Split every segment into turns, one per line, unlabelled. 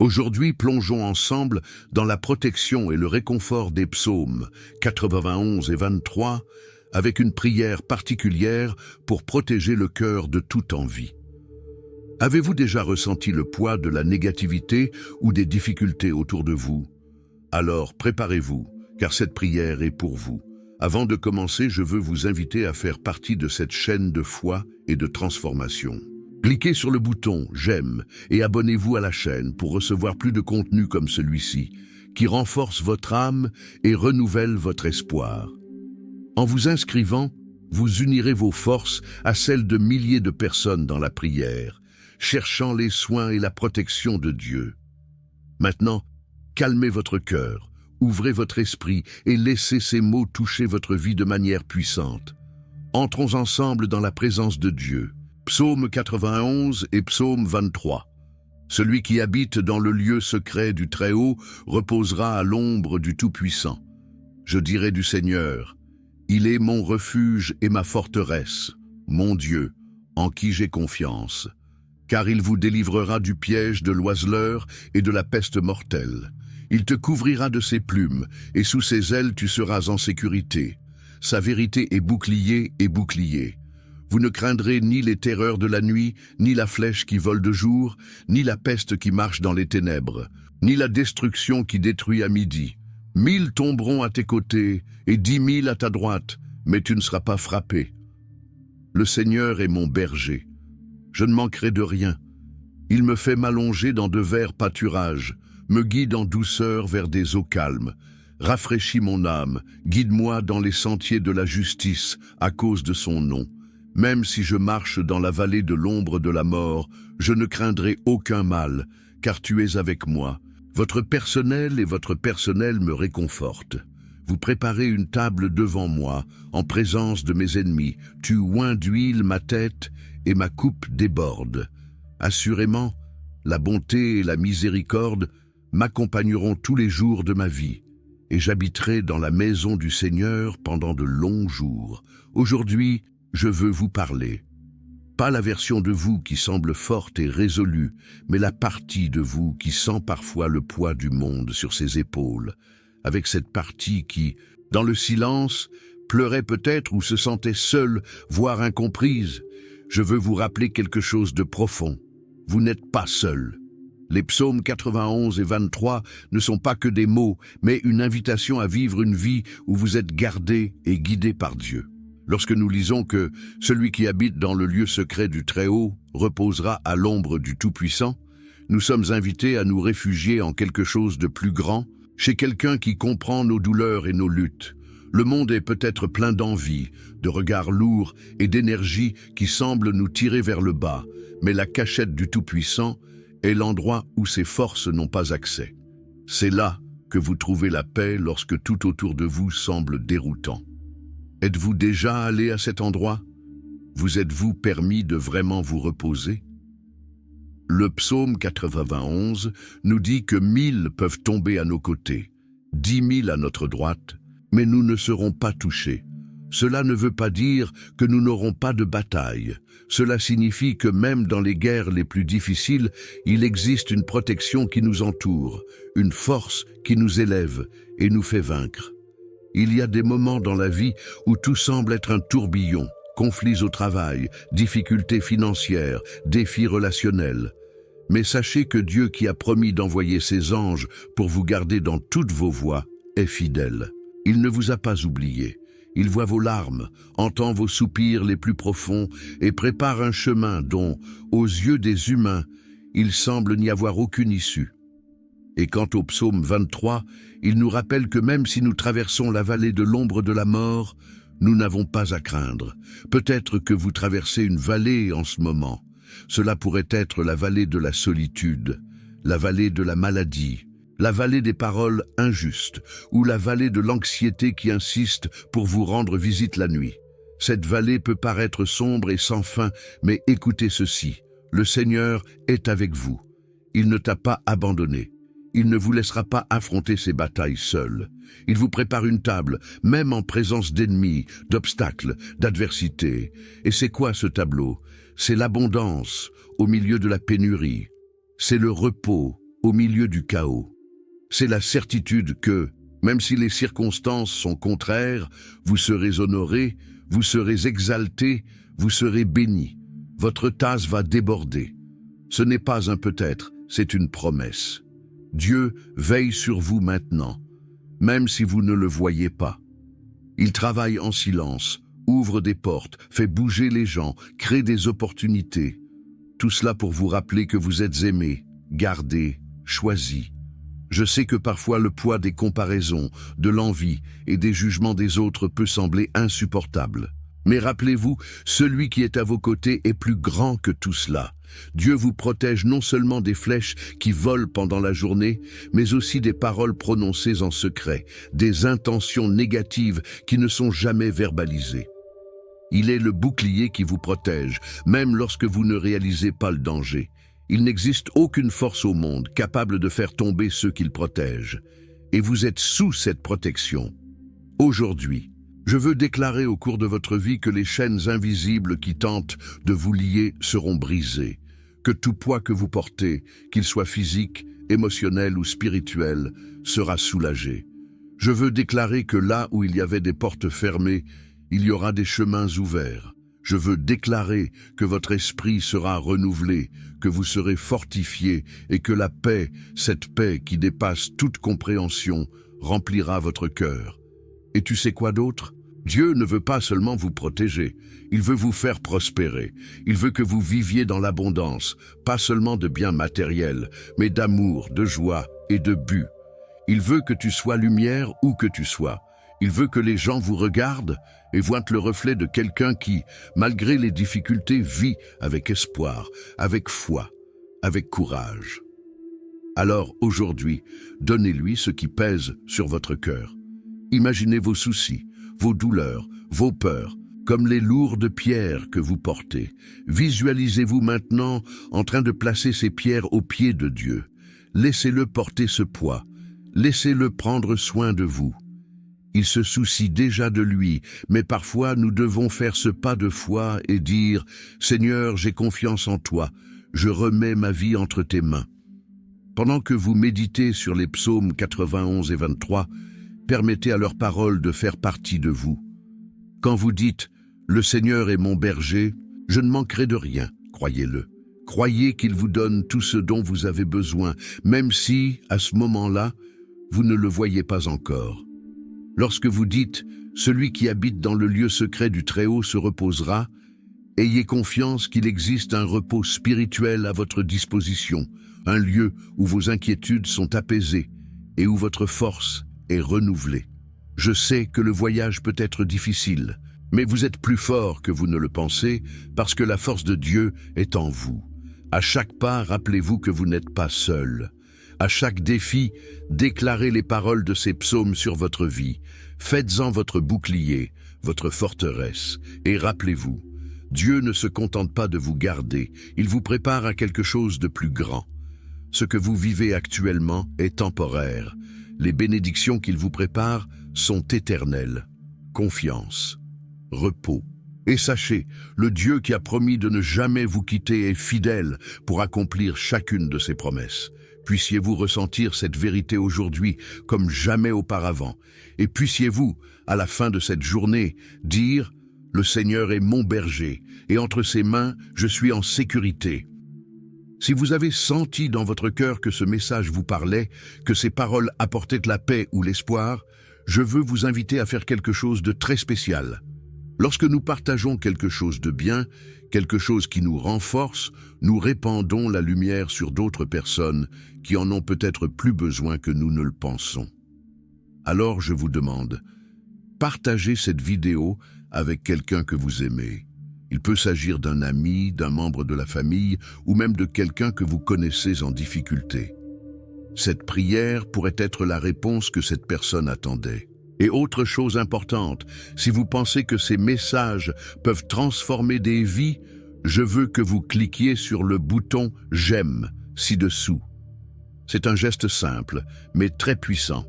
Aujourd'hui, plongeons ensemble dans la protection et le réconfort des psaumes 91 et 23, avec une prière particulière pour protéger le cœur de toute envie. Avez-vous déjà ressenti le poids de la négativité ou des difficultés autour de vous? Alors préparez-vous, car cette prière est pour vous. Avant de commencer, je veux vous inviter à faire partie de cette chaîne de foi et de transformation. Cliquez sur le bouton « J'aime » et abonnez-vous à la chaîne pour recevoir plus de contenu comme celui-ci, qui renforce votre âme et renouvelle votre espoir. En vous inscrivant, vous unirez vos forces à celles de milliers de personnes dans la prière, cherchant les soins et la protection de Dieu. Maintenant, calmez votre cœur, ouvrez votre esprit et laissez ces mots toucher votre vie de manière puissante. Entrons ensemble dans la présence de Dieu. Psaume 91 et Psaume 23. Celui qui habite dans le lieu secret du Très-Haut reposera à l'ombre du Tout-Puissant. Je dirai du Seigneur, il est mon refuge et ma forteresse, mon Dieu, en qui j'ai confiance. Car il vous délivrera du piège de l'oiseleur et de la peste mortelle. Il te couvrira de ses plumes, et sous ses ailes tu seras en sécurité. Sa vérité est bouclier et bouclier. Vous ne craindrez ni les terreurs de la nuit, ni la flèche qui vole de jour, ni la peste qui marche dans les ténèbres, ni la destruction qui détruit à midi. 1000 tomberont à tes côtés, et 10 000 à ta droite, mais tu ne seras pas frappé. Le Seigneur est mon berger. Je ne manquerai de rien. Il me fait m'allonger dans de verts pâturages, me guide en douceur vers des eaux calmes. Rafraîchis mon âme, guide-moi dans les sentiers de la justice à cause de son nom. Même si je marche dans la vallée de l'ombre de la mort, je ne craindrai aucun mal, car tu es avec moi. Votre personnel et votre personnel me réconfortent. Vous préparez une table devant moi, en présence de mes ennemis. Tu oins d'huile ma tête et ma coupe déborde. Assurément, la bonté et la miséricorde m'accompagneront tous les jours de ma vie, et j'habiterai dans la maison du Seigneur pendant de longs jours. Aujourd'hui, je veux vous parler. Pas la version de vous qui semble forte et résolue, mais la partie de vous qui sent parfois le poids du monde sur ses épaules, avec cette partie qui, dans le silence, pleurait peut-être ou se sentait seule, voire incomprise. Je veux vous rappeler quelque chose de profond. Vous n'êtes pas seul. Les psaumes 91 et 23 ne sont pas que des mots, mais une invitation à vivre une vie où vous êtes gardé et guidé par Dieu. Lorsque nous lisons que celui qui habite dans le lieu secret du Très-Haut reposera à l'ombre du Tout-Puissant, nous sommes invités à nous réfugier en quelque chose de plus grand, chez quelqu'un qui comprend nos douleurs et nos luttes. Le monde est peut-être plein d'envie, de regards lourds et d'énergie qui semblent nous tirer vers le bas, mais la cachette du Tout-Puissant est l'endroit où ses forces n'ont pas accès. C'est là que vous trouvez la paix lorsque tout autour de vous semble déroutant. Êtes-vous déjà allé à cet endroit? Vous êtes-vous permis de vraiment vous reposer? Le psaume 91 nous dit que 1000 peuvent tomber à nos côtés, 10 000 à notre droite, mais nous ne serons pas touchés. Cela ne veut pas dire que nous n'aurons pas de bataille. Cela signifie que même dans les guerres les plus difficiles, il existe une protection qui nous entoure, une force qui nous élève et nous fait vaincre. Il y a des moments dans la vie où tout semble être un tourbillon, conflits au travail, difficultés financières, défis relationnels. Mais sachez que Dieu qui a promis d'envoyer ses anges pour vous garder dans toutes vos voies est fidèle. Il ne vous a pas oublié. Il voit vos larmes, entend vos soupirs les plus profonds et prépare un chemin dont, aux yeux des humains, il semble n'y avoir aucune issue. Et quant au psaume 23, il nous rappelle que même si nous traversons la vallée de l'ombre de la mort, nous n'avons pas à craindre. Peut-être que vous traversez une vallée en ce moment. Cela pourrait être la vallée de la solitude, la vallée de la maladie, la vallée des paroles injustes ou la vallée de l'anxiété qui insiste pour vous rendre visite la nuit. Cette vallée peut paraître sombre et sans fin, mais écoutez ceci, le Seigneur est avec vous. Il ne t'a pas abandonné. Il ne vous laissera pas affronter ces batailles seul. Il vous prépare une table, même en présence d'ennemis, d'obstacles, d'adversités. Et c'est quoi ce tableau? C'est l'abondance au milieu de la pénurie. C'est le repos au milieu du chaos. C'est la certitude que, même si les circonstances sont contraires, vous serez honoré, vous serez exalté, vous serez béni. Votre tasse va déborder. Ce n'est pas un peut-être, c'est une promesse. Dieu veille sur vous maintenant, même si vous ne le voyez pas. Il travaille en silence, ouvre des portes, fait bouger les gens, crée des opportunités. Tout cela pour vous rappeler que vous êtes aimé, gardé, choisi. Je sais que parfois le poids des comparaisons, de l'envie et des jugements des autres peut sembler insupportable. Mais rappelez-vous, celui qui est à vos côtés est plus grand que tout cela. Dieu vous protège non seulement des flèches qui volent pendant la journée, mais aussi des paroles prononcées en secret, des intentions négatives qui ne sont jamais verbalisées. Il est le bouclier qui vous protège, même lorsque vous ne réalisez pas le danger. Il n'existe aucune force au monde capable de faire tomber ceux qu'il protège. Et vous êtes sous cette protection. Aujourd'hui, je veux déclarer au cours de votre vie que les chaînes invisibles qui tentent de vous lier seront brisées, que tout poids que vous portez, qu'il soit physique, émotionnel ou spirituel, sera soulagé. Je veux déclarer que là où il y avait des portes fermées, il y aura des chemins ouverts. Je veux déclarer que votre esprit sera renouvelé, que vous serez fortifié et que la paix, cette paix qui dépasse toute compréhension, remplira votre cœur. Et tu sais quoi d'autre? Dieu ne veut pas seulement vous protéger, il veut vous faire prospérer. Il veut que vous viviez dans l'abondance, pas seulement de biens matériels, mais d'amour, de joie et de but. Il veut que tu sois lumière où que tu sois. Il veut que les gens vous regardent et voient le reflet de quelqu'un qui, malgré les difficultés, vit avec espoir, avec foi, avec courage. Alors aujourd'hui, donnez-lui ce qui pèse sur votre cœur. Imaginez vos soucis, vos douleurs, vos peurs, comme les lourdes pierres que vous portez. Visualisez-vous maintenant en train de placer ces pierres aux pieds de Dieu. Laissez-le porter ce poids. Laissez-le prendre soin de vous. Il se soucie déjà de lui, mais parfois nous devons faire ce pas de foi et dire « Seigneur, j'ai confiance en toi, je remets ma vie entre tes mains ». Pendant que vous méditez sur les psaumes 91 et 23, permettez à leurs paroles de faire partie de vous. Quand vous dites « Le Seigneur est mon berger, je ne manquerai de rien », croyez-le. Croyez qu'il vous donne tout ce dont vous avez besoin, même si, à ce moment-là, vous ne le voyez pas encore. Lorsque vous dites « Celui qui habite dans le lieu secret du Très-Haut se reposera », ayez confiance qu'il existe un repos spirituel à votre disposition, un lieu où vos inquiétudes sont apaisées et où votre force est renouvelée. Je sais que le voyage peut être difficile, mais vous êtes plus fort que vous ne le pensez parce que la force de Dieu est en vous. À chaque pas, rappelez-vous que vous n'êtes pas seul. À chaque défi, déclarez les paroles de ces psaumes sur votre vie. Faites-en votre bouclier, votre forteresse. Et rappelez-vous, Dieu ne se contente pas de vous garder, il vous prépare à quelque chose de plus grand. Ce que vous vivez actuellement est temporaire. Les bénédictions qu'il vous prépare sont éternelles. Confiance, repos. Et sachez, le Dieu qui a promis de ne jamais vous quitter est fidèle pour accomplir chacune de ses promesses. Puissiez-vous ressentir cette vérité aujourd'hui comme jamais auparavant. Et puissiez-vous, à la fin de cette journée, dire « Le Seigneur est mon berger, et entre ses mains, je suis en sécurité ». Si vous avez senti dans votre cœur que ce message vous parlait, que ces paroles apportaient la paix ou l'espoir, je veux vous inviter à faire quelque chose de très spécial. Lorsque nous partageons quelque chose de bien, quelque chose qui nous renforce, nous répandons la lumière sur d'autres personnes qui en ont peut-être plus besoin que nous ne le pensons. Alors je vous demande, partagez cette vidéo avec quelqu'un que vous aimez. Il peut s'agir d'un ami, d'un membre de la famille ou même de quelqu'un que vous connaissez en difficulté. Cette prière pourrait être la réponse que cette personne attendait. Et autre chose importante, si vous pensez que ces messages peuvent transformer des vies, je veux que vous cliquiez sur le bouton « J'aime » ci-dessous. C'est un geste simple, mais très puissant.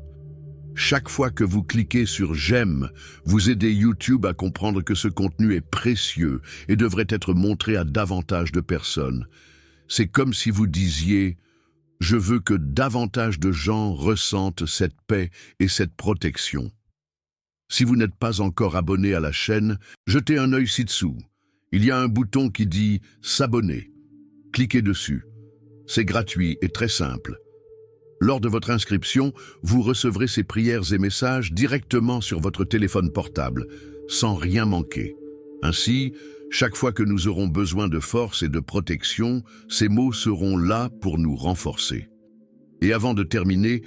Chaque fois que vous cliquez sur « J'aime », vous aidez YouTube à comprendre que ce contenu est précieux et devrait être montré à davantage de personnes. C'est comme si vous disiez Je veux que davantage de gens ressentent cette paix et cette protection. Si vous n'êtes pas encore abonné à la chaîne, jetez un œil ci-dessous. Il y a un bouton qui dit « S'abonner ». Cliquez dessus. C'est gratuit et très simple. Lors de votre inscription, vous recevrez ces prières et messages directement sur votre téléphone portable, sans rien manquer. Ainsi, chaque fois que nous aurons besoin de force et de protection, ces mots seront là pour nous renforcer. Et avant de terminer,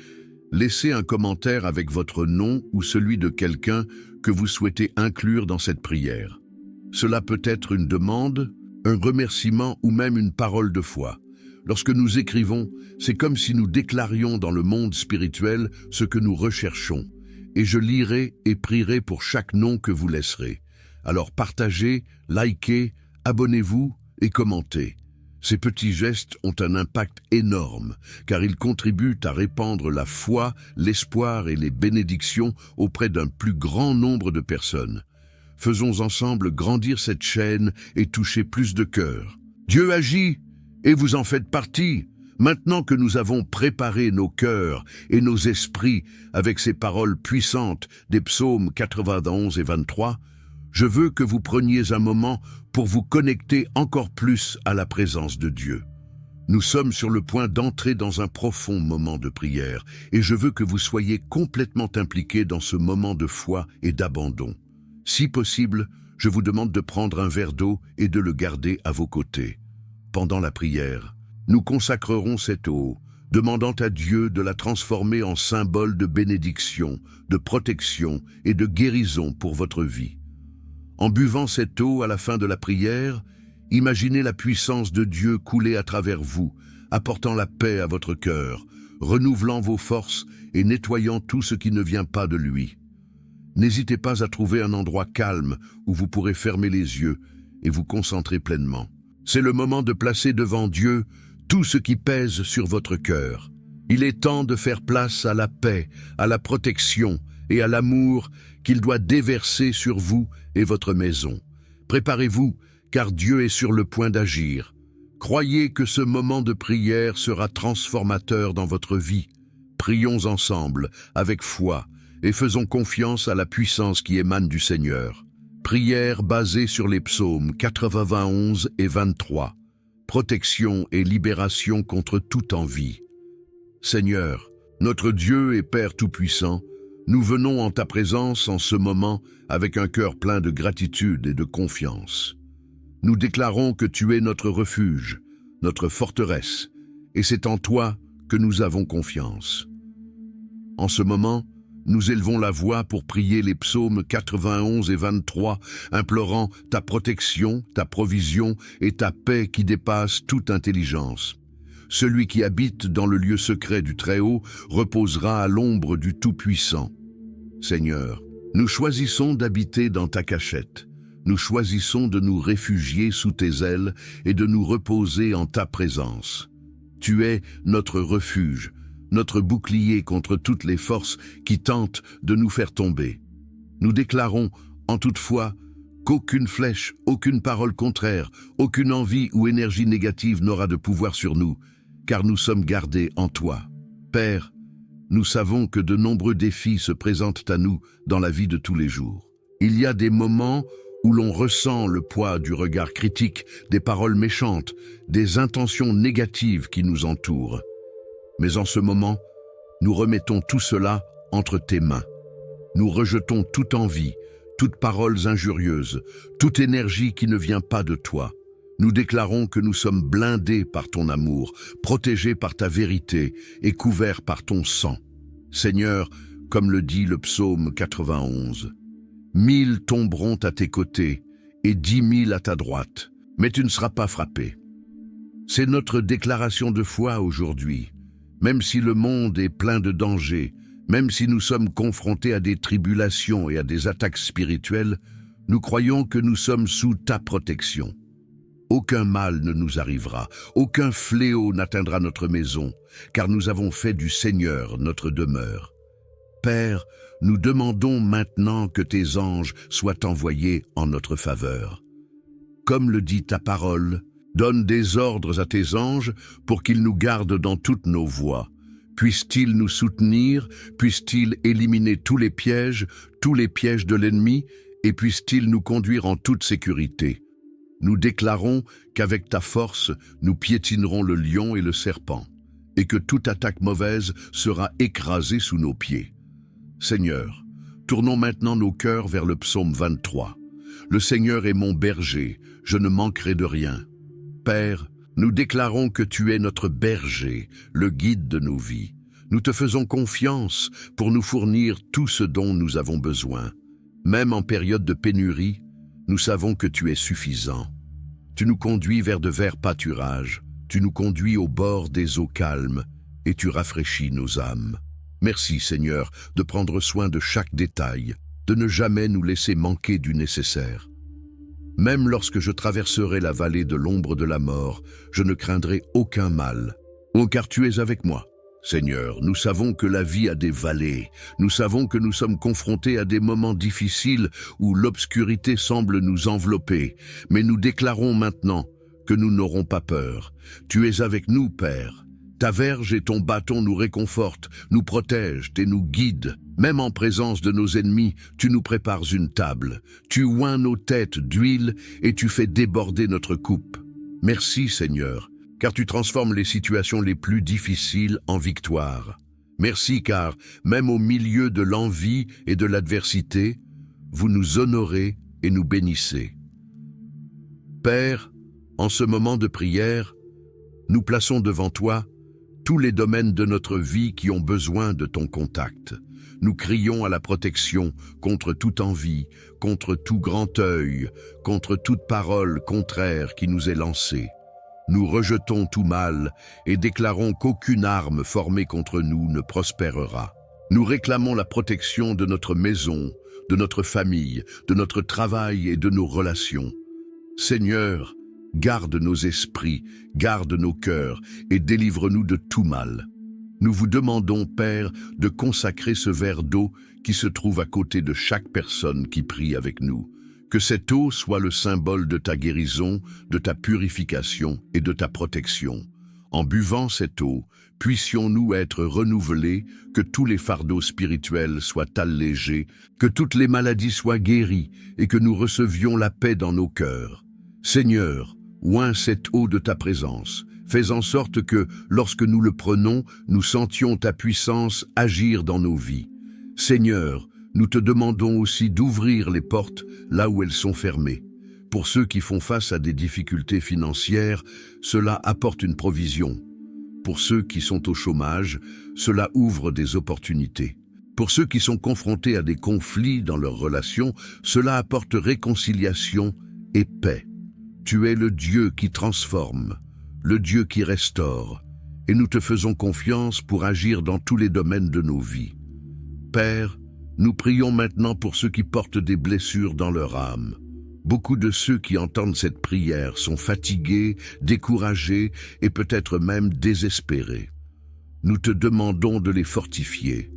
laissez un commentaire avec votre nom ou celui de quelqu'un que vous souhaitez inclure dans cette prière. Cela peut être une demande, un remerciement ou même une parole de foi. Lorsque nous écrivons, c'est comme si nous déclarions dans le monde spirituel ce que nous recherchons. Et je lirai et prierai pour chaque nom que vous laisserez. Alors partagez, likez, abonnez-vous et commentez. Ces petits gestes ont un impact énorme, car ils contribuent à répandre la foi, l'espoir et les bénédictions auprès d'un plus grand nombre de personnes. Faisons ensemble grandir cette chaîne et toucher plus de cœurs. Dieu agit, et vous en faites partie. Maintenant que nous avons préparé nos cœurs et nos esprits avec ces paroles puissantes des psaumes 91 et 23, je veux que vous preniez un moment pour vous connecter encore plus à la présence de Dieu. Nous sommes sur le point d'entrer dans un profond moment de prière et je veux que vous soyez complètement impliqués dans ce moment de foi et d'abandon. Si possible, je vous demande de prendre un verre d'eau et de le garder à vos côtés. Pendant la prière, nous consacrerons cette eau, demandant à Dieu de la transformer en symbole de bénédiction, de protection et de guérison pour votre vie. En buvant cette eau à la fin de la prière, imaginez la puissance de Dieu couler à travers vous, apportant la paix à votre cœur, renouvelant vos forces et nettoyant tout ce qui ne vient pas de lui. N'hésitez pas à trouver un endroit calme où vous pourrez fermer les yeux et vous concentrer pleinement. C'est le moment de placer devant Dieu tout ce qui pèse sur votre cœur. Il est temps de faire place à la paix, à la protection et à l'amour qu'il doit déverser sur vous et votre maison. Préparez-vous, car Dieu est sur le point d'agir. Croyez que ce moment de prière sera transformateur dans votre vie. Prions ensemble, avec foi, et faisons confiance à la puissance qui émane du Seigneur. Prière basée sur les psaumes 91 et 23. Protection et libération contre toute envie. Seigneur, notre Dieu et Père Tout-Puissant, nous venons en ta présence en ce moment avec un cœur plein de gratitude et de confiance. Nous déclarons que tu es notre refuge, notre forteresse, et c'est en toi que nous avons confiance. En ce moment, nous élevons la voix pour prier les psaumes 91 et 23, implorant ta protection, ta provision et ta paix qui dépassent toute intelligence. Celui qui habite dans le lieu secret du Très-Haut reposera à l'ombre du Tout-Puissant. Seigneur, nous choisissons d'habiter dans ta cachette. Nous choisissons de nous réfugier sous tes ailes et de nous reposer en ta présence. Tu es notre refuge, notre bouclier contre toutes les forces qui tentent de nous faire tomber. Nous déclarons, en toutefois, qu'aucune flèche, aucune parole contraire, aucune envie ou énergie négative n'aura de pouvoir sur nous, car nous sommes gardés en toi. Père, nous savons que de nombreux défis se présentent à nous dans la vie de tous les jours. Il y a des moments où l'on ressent le poids du regard critique, des paroles méchantes, des intentions négatives qui nous entourent. Mais en ce moment, nous remettons tout cela entre tes mains. Nous rejetons toute envie, toutes paroles injurieuses, toute énergie qui ne vient pas de toi. Nous déclarons que nous sommes blindés par ton amour, protégés par ta vérité et couverts par ton sang. Seigneur, comme le dit le psaume 91, 1000 tomberont à tes côtés et 10 000 à ta droite, mais tu ne seras pas frappé. C'est notre déclaration de foi aujourd'hui. Même si le monde est plein de dangers, même si nous sommes confrontés à des tribulations et à des attaques spirituelles, nous croyons que nous sommes sous ta protection. Aucun mal ne nous arrivera, aucun fléau n'atteindra notre maison, car nous avons fait du Seigneur notre demeure. Père, nous demandons maintenant que tes anges soient envoyés en notre faveur. Comme le dit ta parole, Donne des ordres à tes anges pour qu'ils nous gardent dans toutes nos voies. Puisse-t-il nous soutenir, puisse-t-il éliminer tous les pièges de l'ennemi, et puisse-t-il nous conduire en toute sécurité. Nous déclarons qu'avec ta force, nous piétinerons le lion et le serpent, et que toute attaque mauvaise sera écrasée sous nos pieds. Seigneur, tournons maintenant nos cœurs vers le psaume 23. Le Seigneur est mon berger, je ne manquerai de rien. Père, nous déclarons que tu es notre berger, le guide de nos vies. Nous te faisons confiance pour nous fournir tout ce dont nous avons besoin. Même en période de pénurie, nous savons que tu es suffisant. Tu nous conduis vers de verts pâturages, tu nous conduis au bord des eaux calmes, et tu rafraîchis nos âmes. Merci Seigneur de prendre soin de chaque détail, de ne jamais nous laisser manquer du nécessaire. Même lorsque je traverserai la vallée de l'ombre de la mort, je ne craindrai aucun mal. Oh, car tu es avec moi. Seigneur, nous savons que la vie a des vallées. Nous savons que nous sommes confrontés à des moments difficiles où l'obscurité semble nous envelopper. Mais nous déclarons maintenant que nous n'aurons pas peur. Tu es avec nous, Père. Ta verge et ton bâton nous réconfortent, nous protègent et nous guident. Même en présence de nos ennemis, tu nous prépares une table. Tu oins nos têtes d'huile et tu fais déborder notre coupe. Merci Seigneur, car tu transformes les situations les plus difficiles en victoire. Merci car, même au milieu de l'envie et de l'adversité, vous nous honorez et nous bénissez. Père, en ce moment de prière, nous plaçons devant toi tous les domaines de notre vie qui ont besoin de ton contact. Nous crions à la protection contre toute envie, contre tout grand œil, contre toute parole contraire qui nous est lancée. Nous rejetons tout mal et déclarons qu'aucune arme formée contre nous ne prospérera. Nous réclamons la protection de notre maison, de notre famille, de notre travail et de nos relations. Seigneur, garde nos esprits, garde nos cœurs et délivre-nous de tout mal. Nous vous demandons, Père, de consacrer ce verre d'eau qui se trouve à côté de chaque personne qui prie avec nous. Que cette eau soit le symbole de ta guérison, de ta purification et de ta protection. En buvant cette eau, puissions-nous être renouvelés, que tous les fardeaux spirituels soient allégés, que toutes les maladies soient guéries et que nous recevions la paix dans nos cœurs. Seigneur, oins cette eau de ta présence. Fais en sorte que, lorsque nous le prenons, nous sentions ta puissance agir dans nos vies. Seigneur, nous te demandons aussi d'ouvrir les portes là où elles sont fermées. Pour ceux qui font face à des difficultés financières, cela apporte une provision. Pour ceux qui sont au chômage, cela ouvre des opportunités. Pour ceux qui sont confrontés à des conflits dans leurs relations, cela apporte réconciliation et paix. Tu es le Dieu qui transforme, le Dieu qui restaure, et nous te faisons confiance pour agir dans tous les domaines de nos vies. Père, nous prions maintenant pour ceux qui portent des blessures dans leur âme. Beaucoup de ceux qui entendent cette prière sont fatigués, découragés et peut-être même désespérés. Nous te demandons de les fortifier.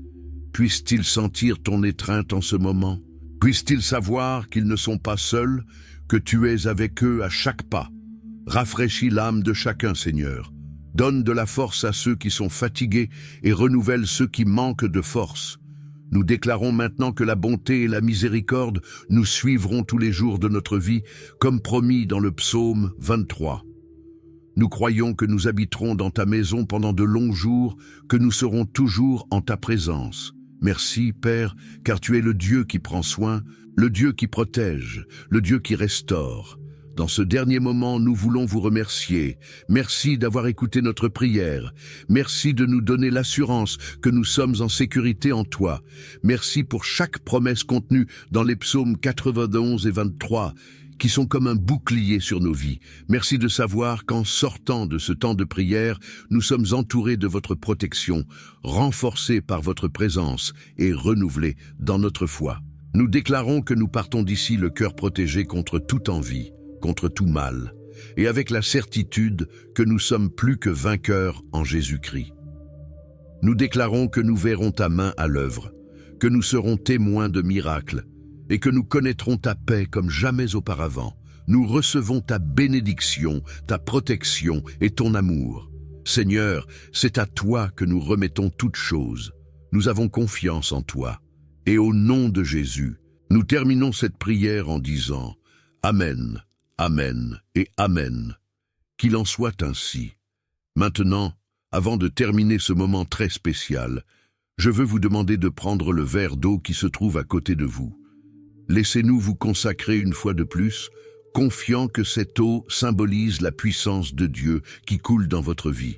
Puissent-ils sentir ton étreinte en ce moment? Puissent-ils savoir qu'ils ne sont pas seuls, que tu es avec eux à chaque pas? Rafraîchis l'âme de chacun, Seigneur. Donne de la force à ceux qui sont fatigués et renouvelle ceux qui manquent de force. Nous déclarons maintenant que la bonté et la miséricorde nous suivront tous les jours de notre vie, comme promis dans le psaume 23. Nous croyons que nous habiterons dans ta maison pendant de longs jours, que nous serons toujours en ta présence. Merci, Père, car tu es le Dieu qui prend soin, le Dieu qui protège, le Dieu qui restaure. Dans ce dernier moment, nous voulons vous remercier. Merci d'avoir écouté notre prière. Merci de nous donner l'assurance que nous sommes en sécurité en toi. Merci pour chaque promesse contenue dans les psaumes 91 et 23, qui sont comme un bouclier sur nos vies. Merci de savoir qu'en sortant de ce temps de prière, nous sommes entourés de votre protection, renforcés par votre présence et renouvelés dans notre foi. Nous déclarons que nous partons d'ici le cœur protégé contre toute envie, contre tout mal, et avec la certitude que nous sommes plus que vainqueurs en Jésus-Christ. Nous déclarons que nous verrons ta main à l'œuvre, que nous serons témoins de miracles, et que nous connaîtrons ta paix comme jamais auparavant. nous recevons ta bénédiction, ta protection et ton amour. Seigneur, c'est à toi que nous remettons toutes choses. Nous avons confiance en toi. Et au nom de Jésus, nous terminons cette prière en disant Amen, Amen et Amen. Qu'il en soit ainsi. Maintenant, avant de terminer ce moment très spécial, je veux vous demander de prendre le verre d'eau qui se trouve à côté de vous. Laissez-nous vous consacrer une fois de plus, confiant que cette eau symbolise la puissance de Dieu qui coule dans votre vie.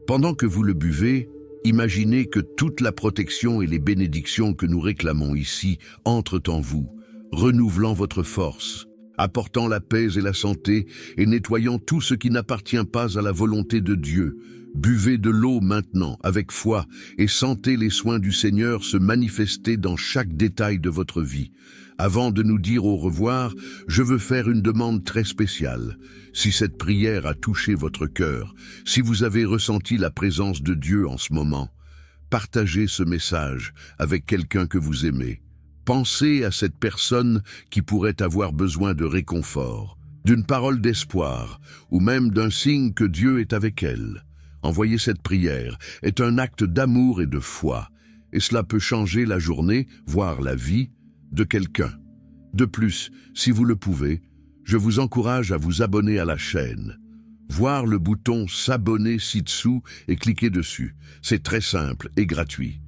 Pendant que vous le buvez, imaginez que toute la protection et les bénédictions que nous réclamons ici entrent en vous, renouvelant votre force, apportant la paix et la santé et nettoyant tout ce qui n'appartient pas à la volonté de Dieu. Buvez de l'eau maintenant avec foi et sentez les soins du Seigneur se manifester dans chaque détail de votre vie. Avant de nous dire au revoir, je veux faire une demande très spéciale. Si cette prière a touché votre cœur, si vous avez ressenti la présence de Dieu en ce moment, partagez ce message avec quelqu'un que vous aimez. Pensez à cette personne qui pourrait avoir besoin de réconfort, d'une parole d'espoir ou même d'un signe que Dieu est avec elle. Envoyer cette prière est un acte d'amour et de foi, et cela peut changer la journée, voire la vie, de quelqu'un. De plus, si vous le pouvez, je vous encourage à vous abonner à la chaîne. Voir le bouton s'abonner ci-dessous et cliquer dessus. C'est très simple et gratuit.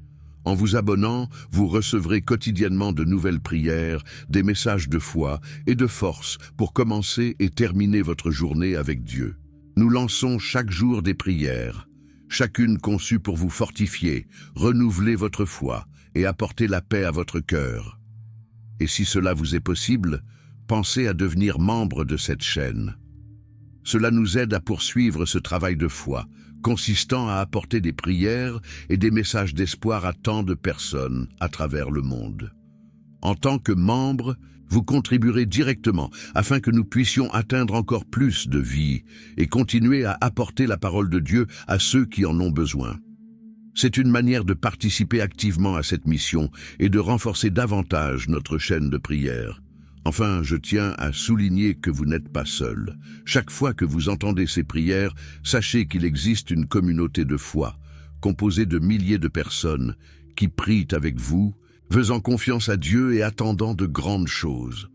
En vous abonnant, vous recevrez quotidiennement de nouvelles prières, des messages de foi et de force pour commencer et terminer votre journée avec Dieu. Nous lançons chaque jour des prières, chacune conçue pour vous fortifier, renouveler votre foi et apporter la paix à votre cœur. Et si cela vous est possible, pensez à devenir membre de cette chaîne. Cela nous aide à poursuivre ce travail de foi, consistant à apporter des prières et des messages d'espoir à tant de personnes à travers le monde. En tant que membre, vous contribuerez directement afin que nous puissions atteindre encore plus de vies et continuer à apporter la parole de Dieu à ceux qui en ont besoin. C'est une manière de participer activement à cette mission et de renforcer davantage notre chaîne de prière. Enfin, je tiens à souligner que vous n'êtes pas seul. Chaque fois que vous entendez ces prières, sachez qu'il existe une communauté de foi, composée de milliers de personnes, qui prient avec vous, faisant confiance à Dieu et attendant de grandes choses.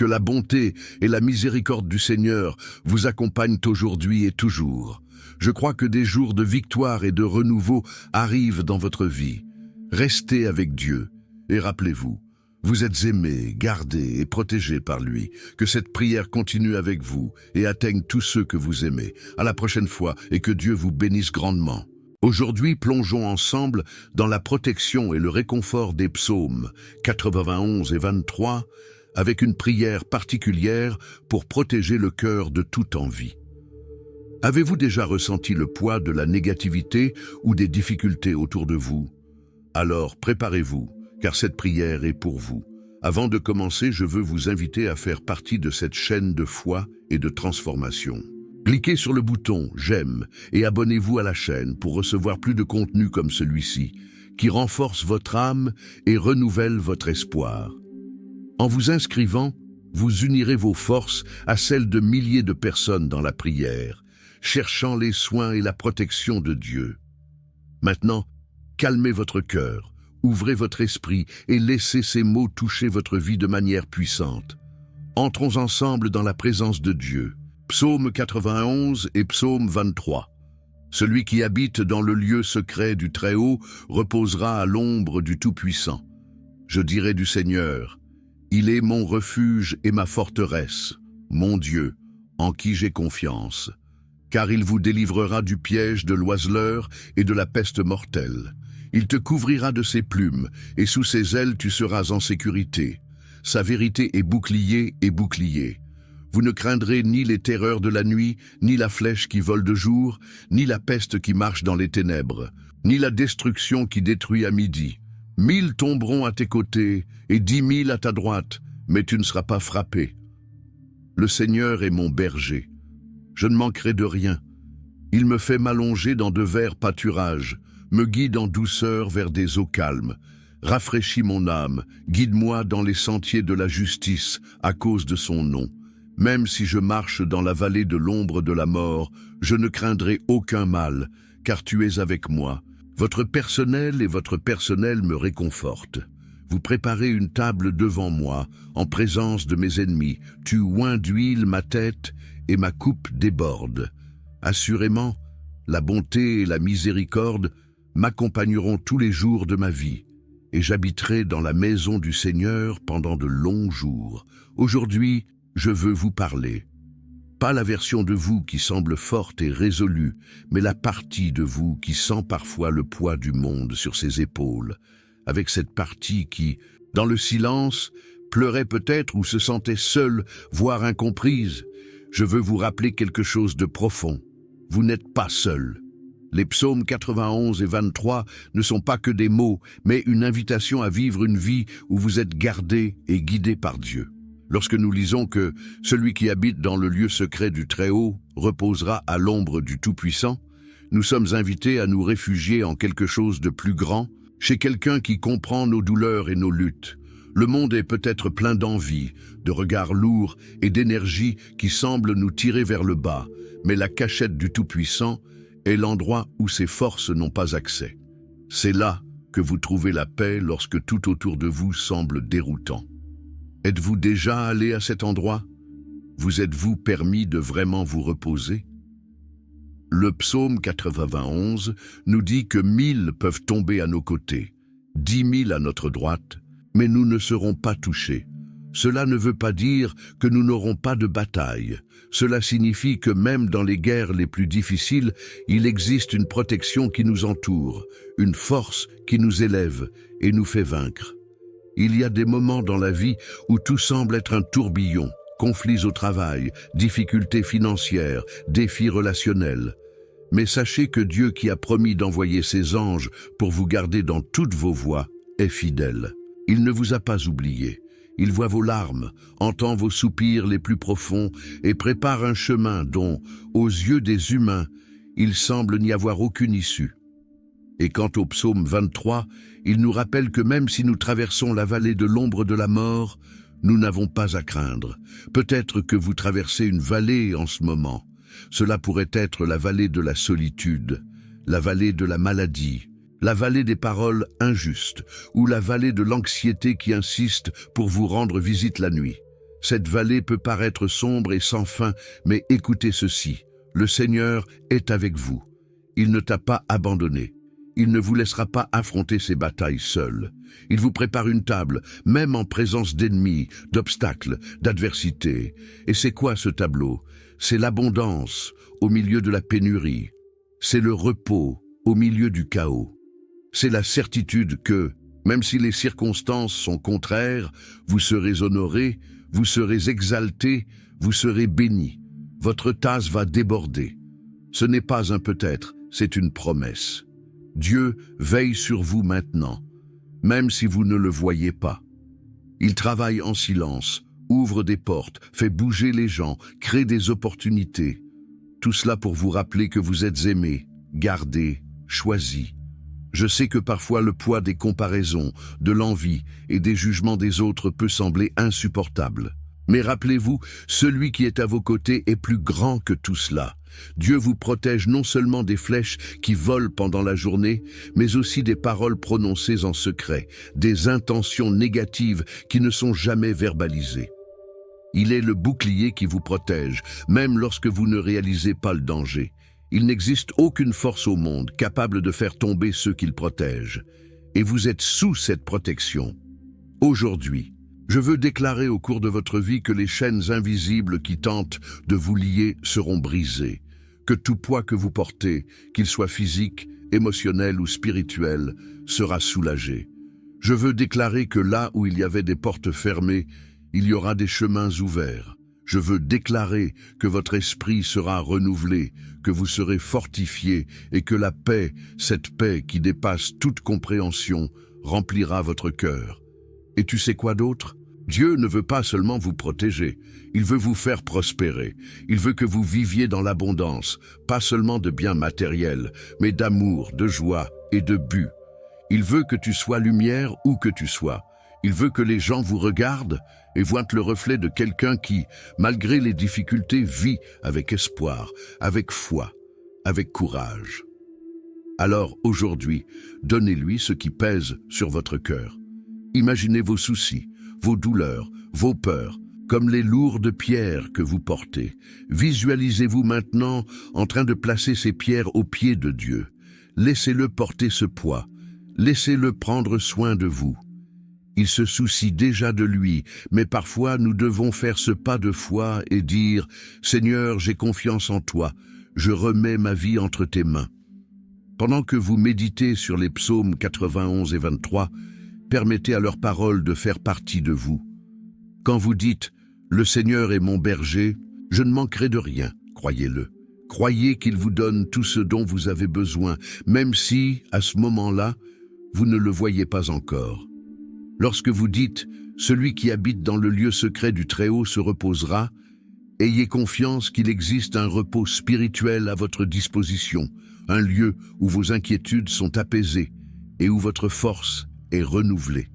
Que la bonté et la miséricorde du Seigneur vous accompagnent aujourd'hui et toujours. Je crois que des jours de victoire et de renouveau arrivent dans votre vie. Restez avec Dieu et rappelez-vous, vous êtes aimés, gardés et protégés par lui. Que cette prière continue avec vous et atteigne tous ceux que vous aimez. À la prochaine fois et que Dieu vous bénisse grandement. Aujourd'hui, plongeons ensemble dans la protection et le réconfort des psaumes 91 et 23 avec une prière particulière pour protéger le cœur de toute envie. Avez-vous déjà ressenti le poids de la négativité ou des difficultés autour de vous? Alors préparez-vous, car cette prière est pour vous. Avant de commencer, je veux vous inviter à faire partie de cette chaîne de foi et de transformation. Cliquez sur le bouton « J'aime » et abonnez-vous à la chaîne pour recevoir plus de contenu comme celui-ci, qui renforce votre âme et renouvelle votre espoir. En vous inscrivant, vous unirez vos forces à celles de milliers de personnes dans la prière, cherchant les soins et la protection de Dieu. Maintenant, calmez votre cœur, ouvrez votre esprit et laissez ces mots toucher votre vie de manière puissante. Entrons ensemble dans la présence de Dieu. Psaume 91 et Psaume 23. Celui qui habite dans le lieu secret du Très-Haut reposera à l'ombre du Tout-Puissant. Je dirai du Seigneur, il est mon refuge et ma forteresse, mon Dieu, en qui j'ai confiance. Car il vous délivrera du piège de l'oiseleur et de la peste mortelle. Il te couvrira de ses plumes, et sous ses ailes tu seras en sécurité. Sa vérité est bouclier et bouclier. Vous ne craindrez ni les terreurs de la nuit, ni la flèche qui vole de jour, ni la peste qui marche dans les ténèbres, ni la destruction qui détruit à midi. 1000 tomberont à tes côtés, et 10 000 à ta droite, mais tu ne seras pas frappé. Le Seigneur est mon berger. Je ne manquerai de rien. Il me fait m'allonger dans de verts pâturages, me guide en douceur vers des eaux calmes. Rafraîchis mon âme, guide-moi dans les sentiers de la justice à cause de son nom. Même si je marche dans la vallée de l'ombre de la mort, je ne craindrai aucun mal, car tu es avec moi. Votre personnel et votre personnel me réconfortent. Vous préparez une table devant moi, en présence de mes ennemis. Tu oins d'huile ma tête, et ma coupe déborde. Assurément, la bonté et la miséricorde m'accompagneront tous les jours de ma vie, et j'habiterai dans la maison du Seigneur pendant de longs jours. Aujourd'hui, je veux vous parler. Pas la version de vous qui semble forte et résolue, mais la partie de vous qui sent parfois le poids du monde sur ses épaules, avec cette partie qui, dans le silence, pleurait peut-être ou se sentait seule, voire incomprise. Je veux vous rappeler quelque chose de profond. Vous n'êtes pas seul. Les psaumes 91 et 23 ne sont pas que des mots, mais une invitation à vivre une vie où vous êtes gardé et guidé par Dieu. Lorsque nous lisons que celui qui habite dans le lieu secret du Très-Haut reposera à l'ombre du Tout-Puissant, nous sommes invités à nous réfugier en quelque chose de plus grand, chez quelqu'un qui comprend nos douleurs et nos luttes. Le monde est peut-être plein d'envie, de regards lourds et d'énergie qui semblent nous tirer vers le bas, mais la cachette du Tout-Puissant est l'endroit où ses forces n'ont pas accès. C'est là que vous trouvez la paix lorsque tout autour de vous semble déroutant. Êtes-vous déjà allé à cet endroit? Vous êtes-vous permis de vraiment vous reposer? Le psaume 91 nous dit que 1000 peuvent tomber à nos côtés, 10 000 à notre droite, mais nous ne serons pas touchés. Cela ne veut pas dire que nous n'aurons pas de bataille. Cela signifie que même dans les guerres les plus difficiles, il existe une protection qui nous entoure, une force qui nous élève et nous fait vaincre. Il y a des moments dans la vie où tout semble être un tourbillon, conflits au travail, difficultés financières, défis relationnels. Mais sachez que Dieu qui a promis d'envoyer ses anges pour vous garder dans toutes vos voies est fidèle. Il ne vous a pas oublié. Il voit vos larmes, entend vos soupirs les plus profonds et prépare un chemin dont, aux yeux des humains, il semble n'y avoir aucune issue. Et quant au psaume 23, il nous rappelle que même si nous traversons la vallée de l'ombre de la mort, nous n'avons pas à craindre. Peut-être que vous traversez une vallée en ce moment. Cela pourrait être la vallée de la solitude, la vallée de la maladie, la vallée des paroles injustes ou la vallée de l'anxiété qui insiste pour vous rendre visite la nuit. Cette vallée peut paraître sombre et sans fin, mais écoutez ceci, le Seigneur est avec vous. Il ne t'a pas abandonné. Il ne vous laissera pas affronter ces batailles seul. Il vous prépare une table, même en présence d'ennemis, d'obstacles, d'adversités. Et c'est quoi ce tableau? C'est l'abondance au milieu de la pénurie. C'est le repos au milieu du chaos. C'est la certitude que, même si les circonstances sont contraires, vous serez honoré, vous serez exalté, vous serez béni. Votre tasse va déborder. Ce n'est pas un peut-être, c'est une promesse. Dieu veille sur vous maintenant, même si vous ne le voyez pas. Il travaille en silence, ouvre des portes, fait bouger les gens, crée des opportunités. Tout cela pour vous rappeler que vous êtes aimé, gardé, choisi. Je sais que parfois le poids des comparaisons, de l'envie et des jugements des autres peut sembler insupportable. Mais rappelez-vous, celui qui est à vos côtés est plus grand que tout cela. Dieu vous protège non seulement des flèches qui volent pendant la journée, mais aussi des paroles prononcées en secret, des intentions négatives qui ne sont jamais verbalisées. Il est le bouclier qui vous protège, même lorsque vous ne réalisez pas le danger. Il n'existe aucune force au monde capable de faire tomber ceux qu'il protège. Et vous êtes sous cette protection. Aujourd'hui, je veux déclarer au cours de votre vie que les chaînes invisibles qui tentent de vous lier seront brisées, que tout poids que vous portez, qu'il soit physique, émotionnel ou spirituel, sera soulagé. Je veux déclarer que là où il y avait des portes fermées, il y aura des chemins ouverts. Je veux déclarer que votre esprit sera renouvelé, que vous serez fortifié et que la paix, cette paix qui dépasse toute compréhension, remplira votre cœur. Et tu sais quoi d'autre? Dieu ne veut pas seulement vous protéger, il veut vous faire prospérer. Il veut que vous viviez dans l'abondance, pas seulement de biens matériels, mais d'amour, de joie et de but. Il veut que tu sois lumière où que tu sois. Il veut que les gens vous regardent et voient le reflet de quelqu'un qui, malgré les difficultés, vit avec espoir, avec foi, avec courage. Alors, aujourd'hui, donnez-lui ce qui pèse sur votre cœur. Imaginez vos soucis, vos douleurs, vos peurs, comme les lourdes pierres que vous portez. Visualisez-vous maintenant en train de placer ces pierres aux pieds de Dieu. Laissez-le porter ce poids. Laissez-le prendre soin de vous. Il se soucie déjà de lui, mais parfois nous devons faire ce pas de foi et dire « Seigneur, j'ai confiance en toi, je remets ma vie entre tes mains ». Pendant que vous méditez sur les psaumes 91 et 23, permettez à leurs paroles de faire partie de vous. Quand vous dites « Le Seigneur est mon berger, je ne manquerai de rien », croyez-le. Croyez qu'il vous donne tout ce dont vous avez besoin, même si, à ce moment-là, vous ne le voyez pas encore. Lorsque vous dites « Celui qui habite dans le lieu secret du Très-Haut se reposera », ayez confiance qu'il existe un repos spirituel à votre disposition, un lieu où vos inquiétudes sont apaisées et où votre force est renouvelée.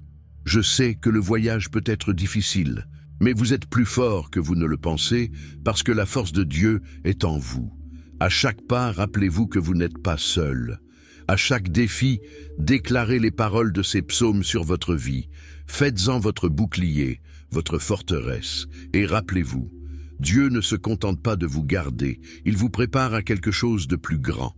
Je sais que le voyage peut être difficile, mais vous êtes plus fort que vous ne le pensez parce que la force de Dieu est en vous. À chaque pas, rappelez-vous que vous n'êtes pas seul. À chaque défi, déclarez les paroles de ces psaumes sur votre vie. Faites-en votre bouclier, votre forteresse. Et rappelez-vous, Dieu ne se contente pas de vous garder, il vous prépare à quelque chose de plus grand.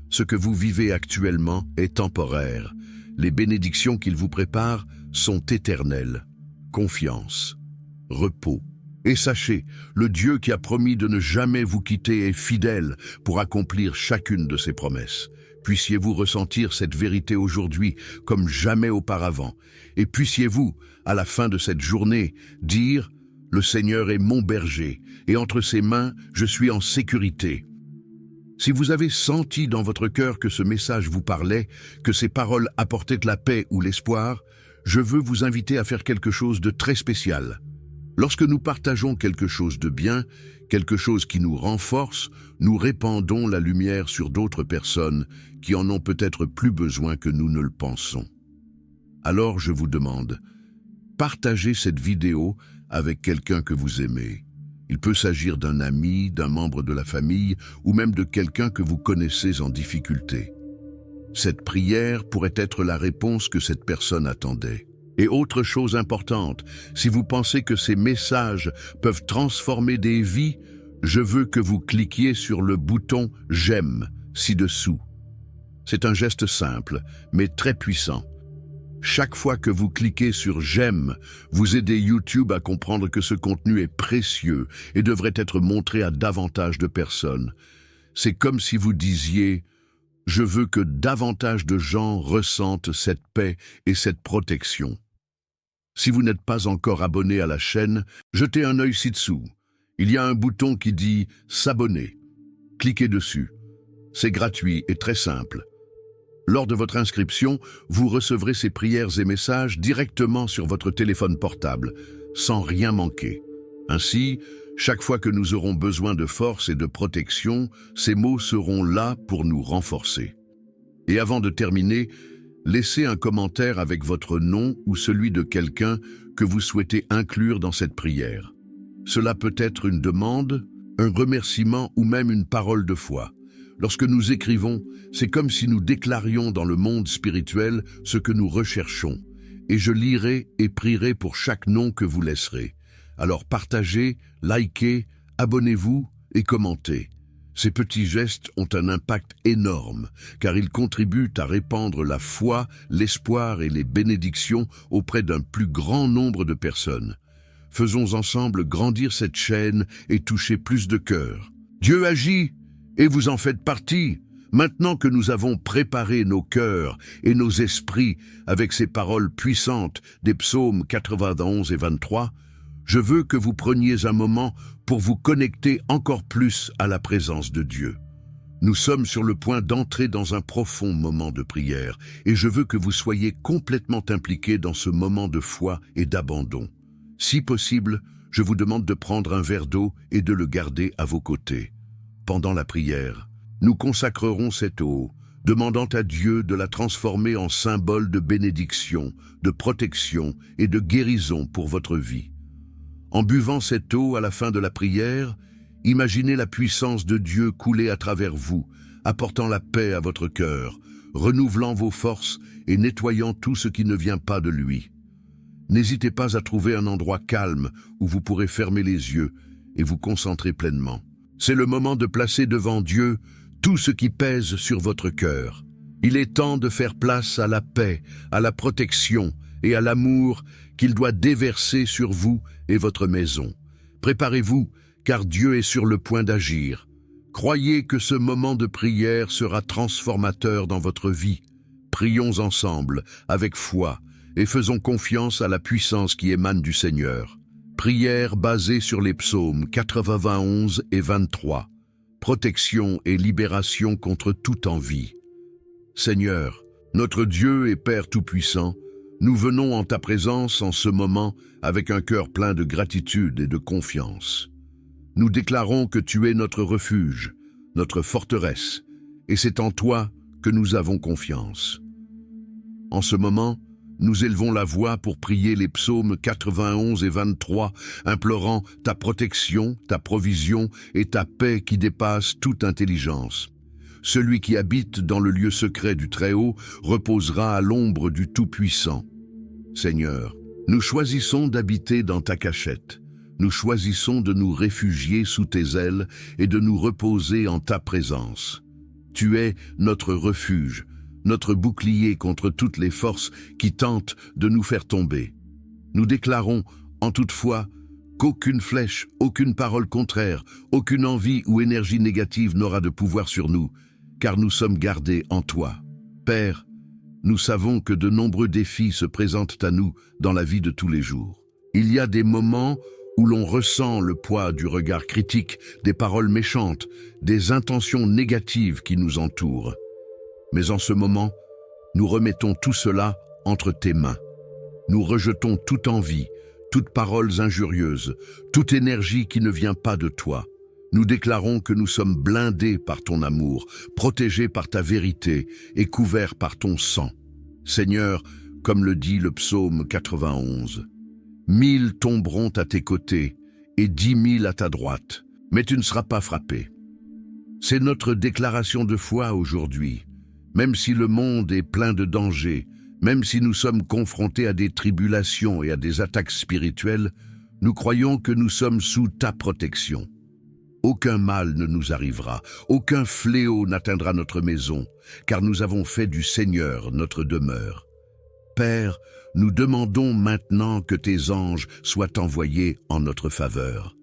Ce que vous vivez actuellement est temporaire. Les bénédictions qu'il vous prépare sont éternelles. Confiance, repos. Et sachez, le Dieu qui a promis de ne jamais vous quitter est fidèle pour accomplir chacune de ses promesses. Puissiez-vous ressentir cette vérité aujourd'hui comme jamais auparavant. Et puissiez-vous, à la fin de cette journée, dire « Le Seigneur est mon berger, et entre ses mains, je suis en sécurité ». Si vous avez senti dans votre cœur que ce message vous parlait, que ces paroles apportaient la paix ou l'espoir, je veux vous inviter à faire quelque chose de très spécial. Lorsque nous partageons quelque chose de bien, quelque chose qui nous renforce, nous répandons la lumière sur d'autres personnes qui en ont peut-être plus besoin que nous ne le pensons. Alors je vous demande, partagez cette vidéo avec quelqu'un que vous aimez. Il peut s'agir d'un ami, d'un membre de la famille ou même de quelqu'un que vous connaissez en difficulté. Cette prière pourrait être la réponse que cette personne attendait. Et autre chose importante, si vous pensez que ces messages peuvent transformer des vies, je veux que vous cliquiez sur le bouton « J'aime » ci-dessous. C'est un geste simple, mais très puissant. Chaque fois que vous cliquez sur « J'aime », vous aidez YouTube à comprendre que ce contenu est précieux et devrait être montré à davantage de personnes. C'est comme si vous disiez « Je veux que davantage de gens ressentent cette paix et cette protection ». Si vous n'êtes pas encore abonné à la chaîne, jetez un œil ci-dessous. Il y a un bouton qui dit « S'abonner ». Cliquez dessus. C'est gratuit et très simple. Lors de votre inscription, vous recevrez ces prières et messages directement sur votre téléphone portable, sans rien manquer. Ainsi, chaque fois que nous aurons besoin de force et de protection, ces mots seront là pour nous renforcer. Et avant de terminer, laissez un commentaire avec votre nom ou celui de quelqu'un que vous souhaitez inclure dans cette prière. Cela peut être une demande, un remerciement ou même une parole de foi. Lorsque nous écrivons, c'est comme si nous déclarions dans le monde spirituel ce que nous recherchons. Et je lirai et prierai pour chaque nom que vous laisserez. Alors partagez, likez, abonnez-vous et commentez. Ces petits gestes ont un impact énorme, car ils contribuent à répandre la foi, l'espoir et les bénédictions auprès d'un plus grand nombre de personnes. Faisons ensemble grandir cette chaîne et toucher plus de cœurs. Dieu agit! Et vous en faites partie. Maintenant que nous avons préparé nos cœurs et nos esprits avec ces paroles puissantes des psaumes 91 et 23, je veux que vous preniez un moment pour vous connecter encore plus à la présence de Dieu. Nous sommes sur le point d'entrer dans un profond moment de prière et je veux que vous soyez complètement impliqués dans ce moment de foi et d'abandon. Si possible, je vous demande de prendre un verre d'eau et de le garder à vos côtés. Pendant la prière, nous consacrerons cette eau, demandant à Dieu de la transformer en symbole de bénédiction, de protection et de guérison pour votre vie. En buvant cette eau à la fin de la prière, imaginez la puissance de Dieu couler à travers vous, apportant la paix à votre cœur, renouvelant vos forces et nettoyant tout ce qui ne vient pas de lui. N'hésitez pas à trouver un endroit calme où vous pourrez fermer les yeux et vous concentrer pleinement. C'est le moment de placer devant Dieu tout ce qui pèse sur votre cœur. Il est temps de faire place à la paix, à la protection et à l'amour qu'il doit déverser sur vous et votre maison. Préparez-vous, car Dieu est sur le point d'agir. Croyez que ce moment de prière sera transformateur dans votre vie. Prions ensemble, avec foi, et faisons confiance à la puissance qui émane du Seigneur. Prière basée sur les psaumes 91 et 23. Protection et libération contre toute envie. Seigneur, notre Dieu et Père Tout-Puissant, nous venons en ta présence en ce moment avec un cœur plein de gratitude et de confiance. Nous déclarons que tu es notre refuge, notre forteresse, et c'est en toi que nous avons confiance. En ce moment, nous élevons la voix pour prier les psaumes 91 et 23, implorant ta protection, ta provision et ta paix qui dépasse toute intelligence. Celui qui habite dans le lieu secret du Très-Haut reposera à l'ombre du Tout-Puissant. Seigneur, nous choisissons d'habiter dans ta cachette. Nous choisissons de nous réfugier sous tes ailes et de nous reposer en ta présence. Tu es notre refuge, notre bouclier contre toutes les forces qui tentent de nous faire tomber. Nous déclarons, en toutefois, qu'aucune flèche, aucune parole contraire, aucune envie ou énergie négative n'aura de pouvoir sur nous, car nous sommes gardés en toi. Père, nous savons que de nombreux défis se présentent à nous dans la vie de tous les jours. Il y a des moments où l'on ressent le poids du regard critique, des paroles méchantes, des intentions négatives qui nous entourent. Mais en ce moment, nous remettons tout cela entre tes mains. Nous rejetons toute envie, toutes paroles injurieuses, toute énergie qui ne vient pas de toi. Nous déclarons que nous sommes blindés par ton amour, protégés par ta vérité et couverts par ton sang. Seigneur, comme le dit le psaume 91, 1000 tomberont à tes côtés et 10 000 à ta droite, mais tu ne seras pas frappé. C'est notre déclaration de foi aujourd'hui. Même si le monde est plein de dangers, même si nous sommes confrontés à des tribulations et à des attaques spirituelles, nous croyons que nous sommes sous ta protection. Aucun mal ne nous arrivera, aucun fléau n'atteindra notre maison, car nous avons fait du Seigneur notre demeure. Père, nous demandons maintenant que tes anges soient envoyés en notre faveur.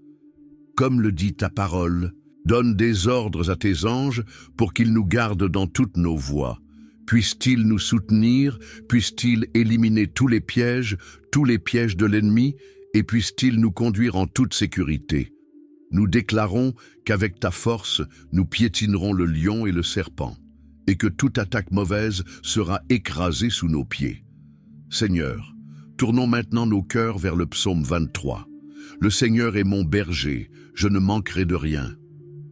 Comme le dit ta parole, donne des ordres à tes anges pour qu'ils nous gardent dans toutes nos voies. Puissent-ils nous soutenir, puissent-ils éliminer tous les pièges de l'ennemi, et puissent-ils nous conduire en toute sécurité. Nous déclarons qu'avec ta force, nous piétinerons le lion et le serpent, et que toute attaque mauvaise sera écrasée sous nos pieds. Seigneur, tournons maintenant nos cœurs vers le psaume 23. Le Seigneur est mon berger, je ne manquerai de rien.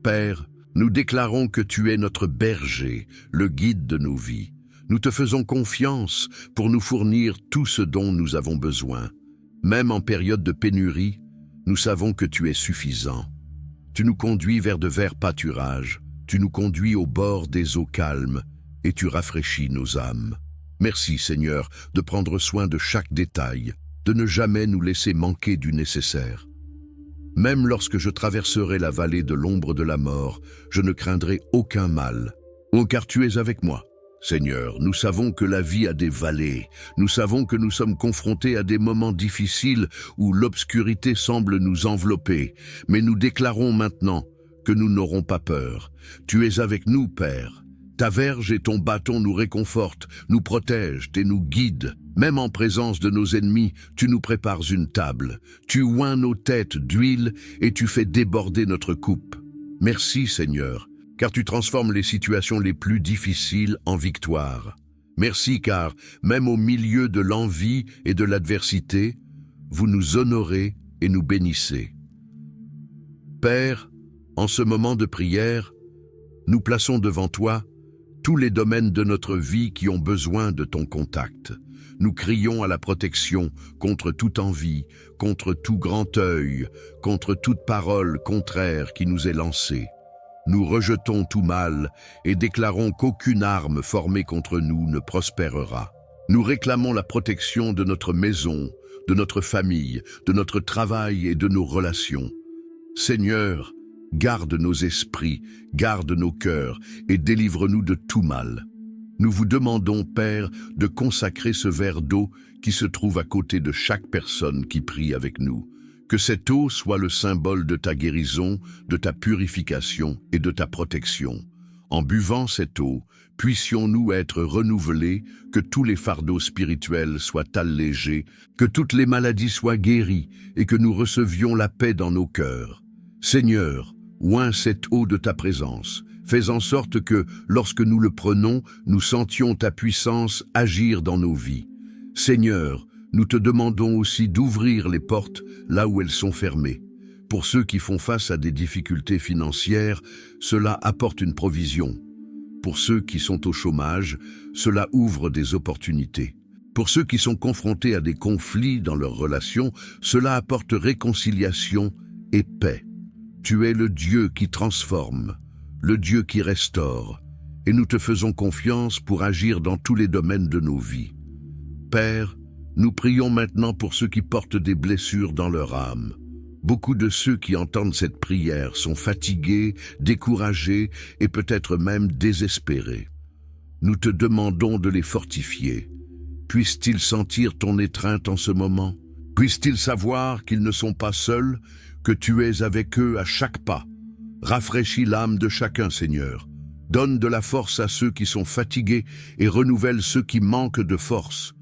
Père, nous déclarons que tu es notre berger, le guide de nos vies. Nous te faisons confiance pour nous fournir tout ce dont nous avons besoin. Même en période de pénurie, nous savons que tu es suffisant. Tu nous conduis vers de verts pâturages, tu nous conduis au bord des eaux calmes et tu rafraîchis nos âmes. Merci Seigneur de prendre soin de chaque détail, de ne jamais nous laisser manquer du nécessaire. Même lorsque je traverserai la vallée de l'ombre de la mort, je ne craindrai aucun mal. Oh, car tu es avec moi. Seigneur, nous savons que la vie a des vallées. Nous savons que nous sommes confrontés à des moments difficiles où l'obscurité semble nous envelopper. Mais nous déclarons maintenant que nous n'aurons pas peur. Tu es avec nous, Père. Ta verge et ton bâton nous réconfortent, nous protègent et nous guident. Même en présence de nos ennemis, tu nous prépares une table. Tu oins nos têtes d'huile et tu fais déborder notre coupe. Merci, Seigneur, car tu transformes les situations les plus difficiles en victoire. Merci car, même au milieu de l'envie et de l'adversité, vous nous honorez et nous bénissez. Père, en ce moment de prière, nous plaçons devant toi tous les domaines de notre vie qui ont besoin de ton contact. Nous crions à la protection contre toute envie, contre tout grand œil, contre toute parole contraire qui nous est lancée. Nous rejetons tout mal et déclarons qu'aucune arme formée contre nous ne prospérera. Nous réclamons la protection de notre maison, de notre famille, de notre travail et de nos relations. Seigneur, garde nos esprits, garde nos cœurs et délivre-nous de tout mal. Nous vous demandons, Père, de consacrer ce verre d'eau qui se trouve à côté de chaque personne qui prie avec nous. Que cette eau soit le symbole de ta guérison, de ta purification et de ta protection. En buvant cette eau, puissions-nous être renouvelés, que tous les fardeaux spirituels soient allégés, que toutes les maladies soient guéries et que nous recevions la paix dans nos cœurs. Seigneur, oins cette eau de ta présence. Fais en sorte que, lorsque nous le prenons, nous sentions ta puissance agir dans nos vies. Seigneur, nous te demandons aussi d'ouvrir les portes là où elles sont fermées. Pour ceux qui font face à des difficultés financières, cela apporte une provision. Pour ceux qui sont au chômage, cela ouvre des opportunités. Pour ceux qui sont confrontés à des conflits dans leurs relations, cela apporte réconciliation et paix. Tu es le Dieu qui transforme, le Dieu qui restaure, et nous te faisons confiance pour agir dans tous les domaines de nos vies. Père, nous prions maintenant pour ceux qui portent des blessures dans leur âme. Beaucoup de ceux qui entendent cette prière sont fatigués, découragés et peut-être même désespérés. Nous te demandons de les fortifier. Puissent-ils sentir ton étreinte en ce moment? Puissent-ils savoir qu'ils ne sont pas seuls, que tu es avec eux à chaque pas? Rafraîchis l'âme de chacun, Seigneur. Donne de la force à ceux qui sont fatigués et renouvelle ceux qui manquent de force.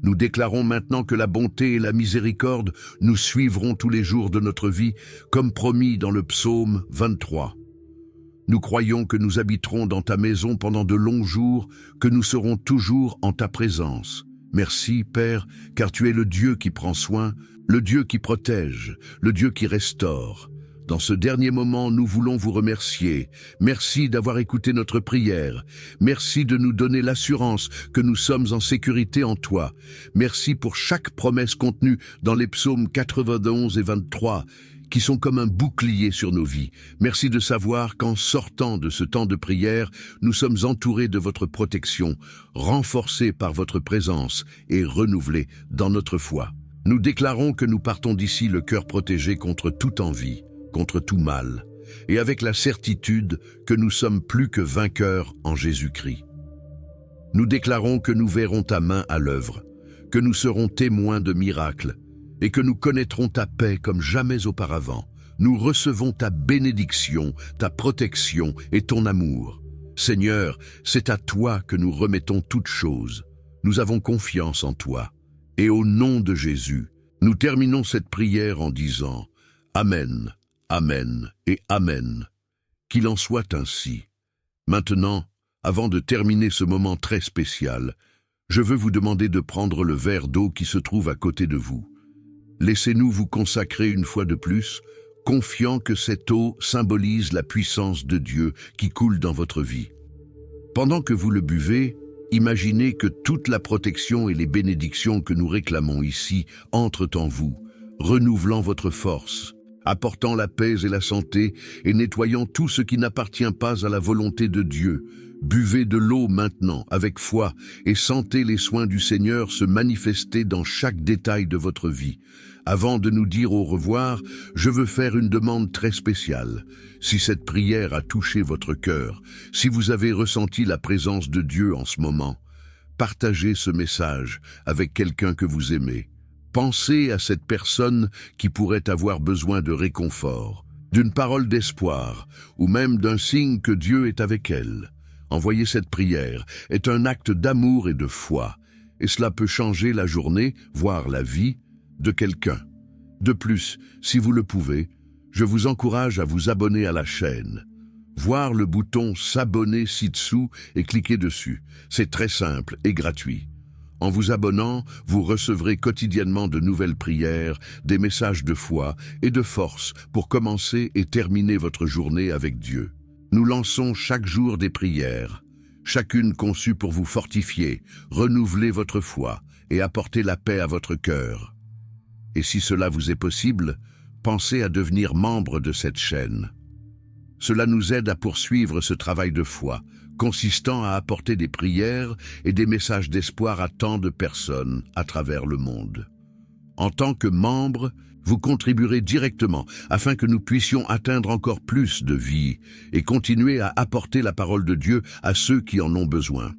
Nous déclarons maintenant que la bonté et la miséricorde nous suivront tous les jours de notre vie, comme promis dans le psaume 23. Nous croyons que nous habiterons dans ta maison pendant de longs jours, que nous serons toujours en ta présence. Merci, Père, car tu es le Dieu qui prend soin, le Dieu qui protège, le Dieu qui restaure. Dans ce dernier moment, nous voulons vous remercier. Merci d'avoir écouté notre prière. Merci de nous donner l'assurance que nous sommes en sécurité en toi. Merci pour chaque promesse contenue dans les psaumes 91 et 23, qui sont comme un bouclier sur nos vies. Merci de savoir qu'en sortant de ce temps de prière, nous sommes entourés de votre protection, renforcés par votre présence et renouvelés dans notre foi. Nous déclarons que nous partons d'ici le cœur protégé contre toute envie, contre tout mal, et avec la certitude que nous sommes plus que vainqueurs en Jésus-Christ. Nous déclarons que nous verrons ta main à l'œuvre, que nous serons témoins de miracles, et que nous connaîtrons ta paix comme jamais auparavant. Nous recevons ta bénédiction, ta protection et ton amour. Seigneur, c'est à toi que nous remettons toutes choses. Nous avons confiance en toi. Et au nom de Jésus, nous terminons cette prière en disant « Amen, Amen et Amen ». Qu'il en soit ainsi. Maintenant, avant de terminer ce moment très spécial, je veux vous demander de prendre le verre d'eau qui se trouve à côté de vous. Laissez-nous vous consacrer une fois de plus, confiant que cette eau symbolise la puissance de Dieu qui coule dans votre vie. Pendant que vous le buvez, imaginez que toute la protection et les bénédictions que nous réclamons ici entrent en vous, renouvelant votre force, apportant la paix et la santé et nettoyant tout ce qui n'appartient pas à la volonté de Dieu. Buvez de l'eau maintenant avec foi et sentez les soins du Seigneur se manifester dans chaque détail de votre vie. Avant de nous dire au revoir, je veux faire une demande très spéciale. Si cette prière a touché votre cœur, si vous avez ressenti la présence de Dieu en ce moment, partagez ce message avec quelqu'un que vous aimez. Pensez à cette personne qui pourrait avoir besoin de réconfort, d'une parole d'espoir ou même d'un signe que Dieu est avec elle. Envoyer cette prière est un acte d'amour et de foi, et cela peut changer la journée, voire la vie, de quelqu'un. De plus, si vous le pouvez, je vous encourage à vous abonner à la chaîne. Voir le bouton s'abonner ci-dessous et cliquer dessus. C'est très simple et gratuit. En vous abonnant, vous recevrez quotidiennement de nouvelles prières, des messages de foi et de force pour commencer et terminer votre journée avec Dieu. Nous lançons chaque jour des prières. chacune conçue pour vous fortifier, renouveler votre foi et apporter la paix à votre cœur. Et si cela vous est possible, pensez à devenir membre de cette chaîne. Cela nous aide à poursuivre ce travail de foi, consistant à apporter des prières et des messages d'espoir à tant de personnes à travers le monde. En tant que membre, vous contribuerez directement afin que nous puissions atteindre encore plus de vie et continuer à apporter la parole de Dieu à ceux qui en ont besoin.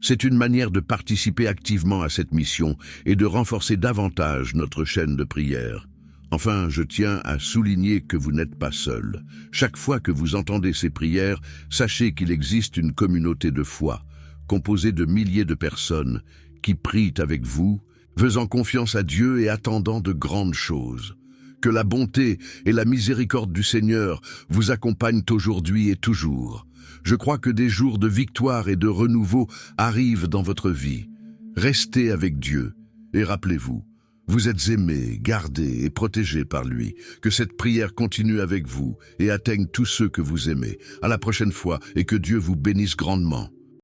C'est une manière de participer activement à cette mission et de renforcer davantage notre chaîne de prière. Enfin, je tiens à souligner que vous n'êtes pas seul. Chaque fois que vous entendez ces prières, sachez qu'il existe une communauté de foi, composée de milliers de personnes, qui prient avec vous, faisant confiance à Dieu et attendant de grandes choses. Que la bonté et la miséricorde du Seigneur vous accompagnent aujourd'hui et toujours. Je crois que des jours de victoire et de renouveau arrivent dans votre vie. Restez avec Dieu et rappelez-vous, vous êtes aimés, gardés et protégés par lui. Que cette prière continue avec vous et atteigne tous ceux que vous aimez. À la prochaine fois et que Dieu vous bénisse grandement.